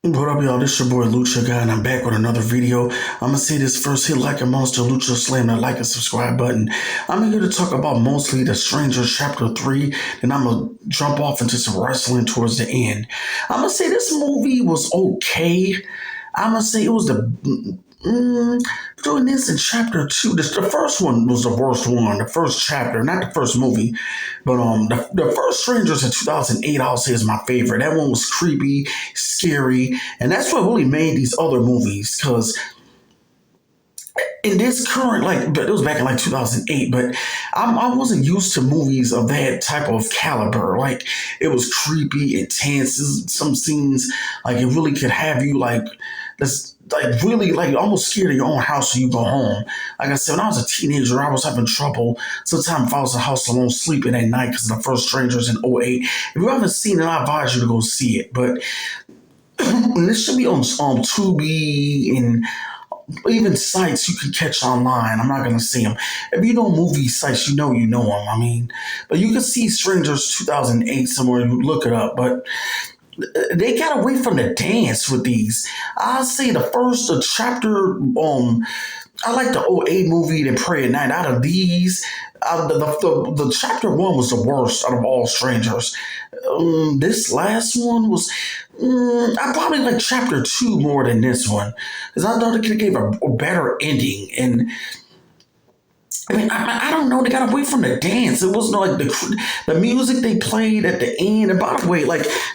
What up, y'all? This your boy Lucha Guy, and I'm back with another video. I'm gonna say this first: hit like a monster, Lucha, slam that like and subscribe button. I'm here to talk about mostly The Stranger Chapter 3, and I'm gonna jump off into some wrestling towards the end. I'm gonna say this movie was okay. I'm gonna say it was doing this in chapter 2. The first one was the worst one. The first chapter, not the first movie, but the first Strangers in 2008, I'll say is my favorite. That one was creepy, scary, and that's what really made these other movies. Because in this current, but it was back in 2008, but I wasn't used to movies of that type of caliber. Like, it was creepy, intense. Some scenes, it really could have you this, really almost scared of your own house when you go home. Like I said, when I was a teenager, I was having trouble. Sometimes if I was in the house alone sleeping at night because of the first Strangers in '08. If you haven't seen it, I advise you to go see it. But this should be on Tubi and even sites you can catch online. I'm not going to say them. If you know movie sites, you know them. I mean, but you can see Strangers 2008 somewhere. You look it up. But they got away from the dance with these. I'll say the first chapter, I like the '08 movie, The Pray at Night. Out of these, the chapter 1 was the worst out of all Strangers. This last one was, I probably like chapter 2 more than this one. Because I thought it could have gave a better ending. And I mean, I don't know. They got away from the dance. It wasn't like the music they played at the end. And by the way,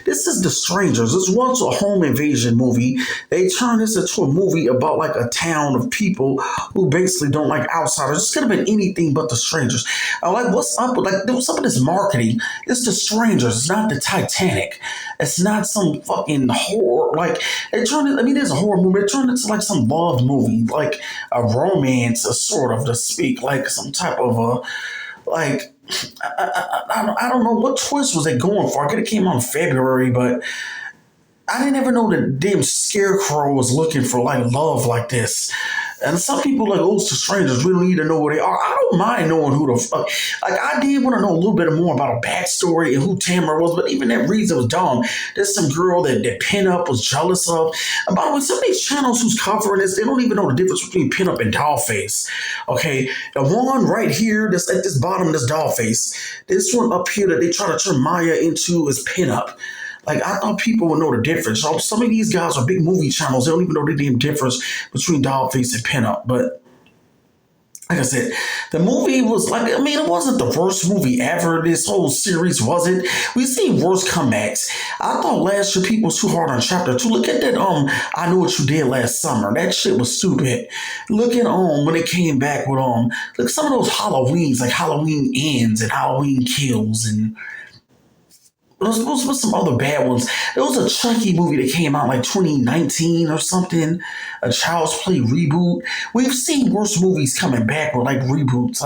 this is The Strangers. This was a home invasion movie. They turned this into a movie about a town of people who basically don't like outsiders. This could have been anything but The Strangers. I'm like, what's up with there was some of this marketing? It's The Strangers. It's not the Titanic. It's not some fucking horror. They turned it. I mean, there's a horror movie. It turned into some love movie, like a romance, sort of to speak, some type of I don't know what twist was they going for. I could have came out in February, but I didn't ever know that damn Scarecrow was looking for love like this. And some people oh, it's The Strangers. We don't need to know where they are. I don't mind knowing who the fuck. I did want to know a little bit more about a backstory and who Tamara was, but even that reason was dumb. There's some girl that Pinup was jealous of. And by the way, some of these channels who's covering this, they don't even know the difference between Pinup and Dollface. Okay, the one right here, that's at this bottom, this Dollface. This one up here that they try to turn Maya into is Pinup. I thought people would know the difference. So some of these guys are big movie channels. They don't even know the damn difference between Dollface and Pinup. But like I said, the movie was it wasn't the worst movie ever. This whole series wasn't. We've seen worse comebacks. I thought last year people was too hard on chapter 2. Look at that, I Know What You Did Last Summer. That shit was stupid. Look at when it came back with look at some of those Halloweens, like Halloween Ends and Halloween Kills and those was some other bad ones. There was a Chucky movie that came out 2019 or something, a Child's Play reboot. We've seen worse movies coming back with reboots.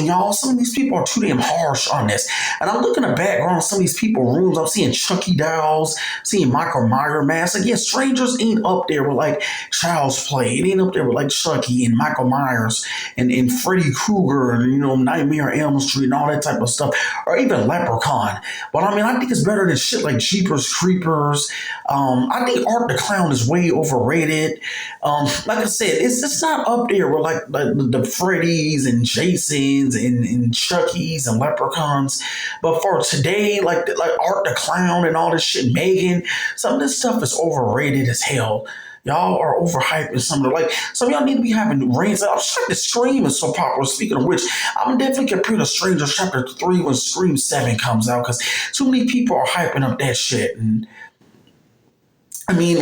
Y'all, some of these people are too damn harsh on this. And I'm looking at the background, some of these people's rooms. I'm seeing Chucky dolls, seeing Michael Myers masks. Strangers ain't up there with Child's Play. It ain't up there with Chucky and Michael Myers and Freddy Krueger and Nightmare on Elm Street and all that type of stuff, or even Leprechaun. But I think it's better than shit like Jeepers Creepers. I think Art the Clown is way overrated. Like I said, it's not up there with the Freddys and Jasons and Chuckies and Leprechauns. But for today, like Art the Clown and all this shit, Megan, some of this stuff is overrated as hell. Y'all are overhyping some of some of y'all need to be having reigns. I'm just the Scream is so popular. Speaking of which, I'm definitely comparing to Strangers Chapter 3 when Scream 7 comes out because too many people are hyping up that shit. And but there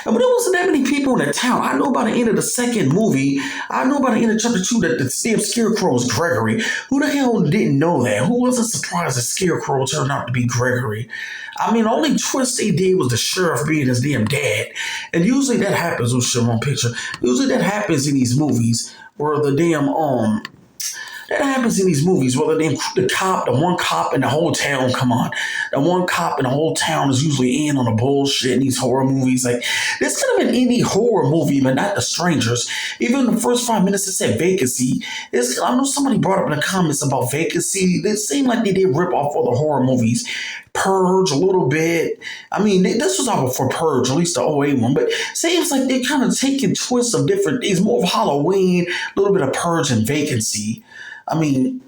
wasn't that many people in the town. I know by the end of the second movie, I know by the end of chapter 2 that the damn Scarecrow was Gregory. Who the hell didn't know that? Who wasn't surprised that Scarecrow turned out to be Gregory? The only twist they did was the sheriff being his damn dad. And usually that happens with Sharon Picture. Usually that happens in these movies where the damn that happens in these movies where the one cop in the whole town, come on. The one cop in the whole town is usually in on the bullshit in these horror movies. This could have been any horror movie, but not The Strangers. Even the first 5 minutes it said Vacancy. I know somebody brought up in the comments about Vacancy. It seemed like they did rip off all the horror movies. Purge a little bit. I mean, this was all before Purge, at least the '08 one, but seems like they're kind of taking twists of different things, more of Halloween, a little bit of Purge and Vacancy. I mean,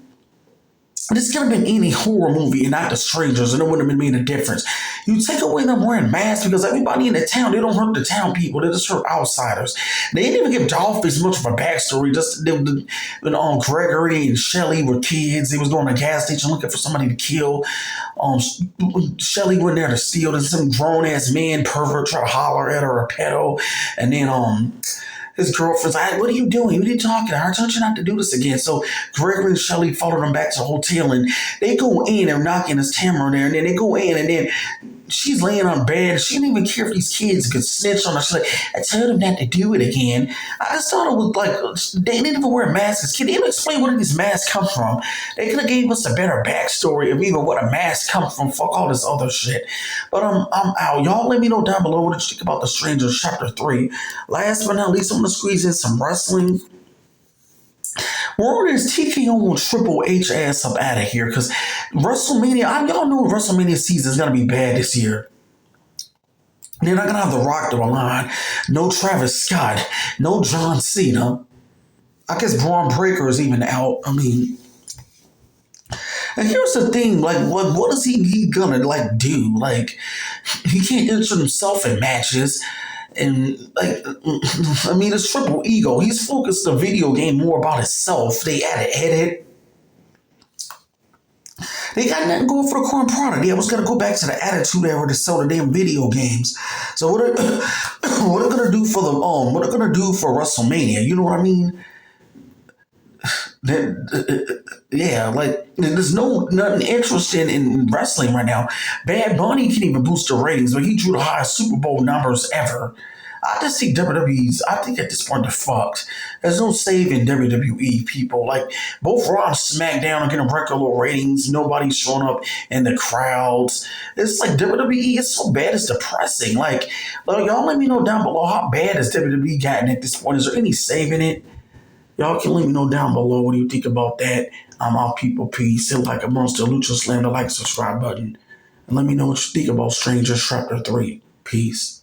this could have been any horror movie and not The Strangers, and it wouldn't have made a difference. You take away them wearing masks because everybody in the town, they don't hurt the town people, they just hurt outsiders. They didn't even give Dolph as much of a backstory. Just when Gregory and Shelly were kids, they was going to a gas station looking for somebody to kill. Shelly went there to steal, and some grown ass man pervert try to holler at her a pedo, and then his girlfriend's like, what are you doing? What are you talking to her? I told you not to do this again. So Gregory and Shelly followed them back to the hotel, and they go in and knocking his camera there, and then they go in, and then she's laying on bed. She didn't even care if these kids could snitch on her. She's like, I told him not to do it again. I just thought it was like, they didn't even wear masks. Can they even explain where these masks come from? They could have gave us a better backstory of even what a mask come from. Fuck all this other shit. But I'm out. Y'all let me know down below what you think about The Strangers Chapter 3. Last but not least, I'm going to squeeze in some wrestling. Word is TKO and Triple H ass up out of here because WrestleMania, y'all know WrestleMania season is going to be bad this year. They're not going to have The Rock to the line. No Travis Scott. No John Cena. I guess Braun Breaker is even out. I mean, and here's the thing, like, what is he gonna like do? Like, he can't insert himself in matches. And like, I mean, it's triple ego. He's focused the video game more about himself. They had to edit. They got nothing going for the current product. They was gonna go back to the attitude era to sell the damn video games. So what are gonna do for what are gonna do for WrestleMania? You know what I mean? Yeah, like there's nothing interesting in wrestling right now. Bad Bunny can even boost the ratings, but he drew the highest Super Bowl numbers ever. I just think WWE's, I think at this point they're fucked. There's no saving WWE people. Like both Raw and SmackDown are getting record low ratings. Nobody's showing up in the crowds. It's like WWE is so bad, it's depressing. Like y'all let me know down below how bad has WWE gotten at this point. Is there any saving it? Y'all can let me know down below what do you think about that. I'm out, people. Peace. Hit like a monster. Lucha Slam, the like, subscribe button. And let me know what you think about Strangers Chapter 3. Peace.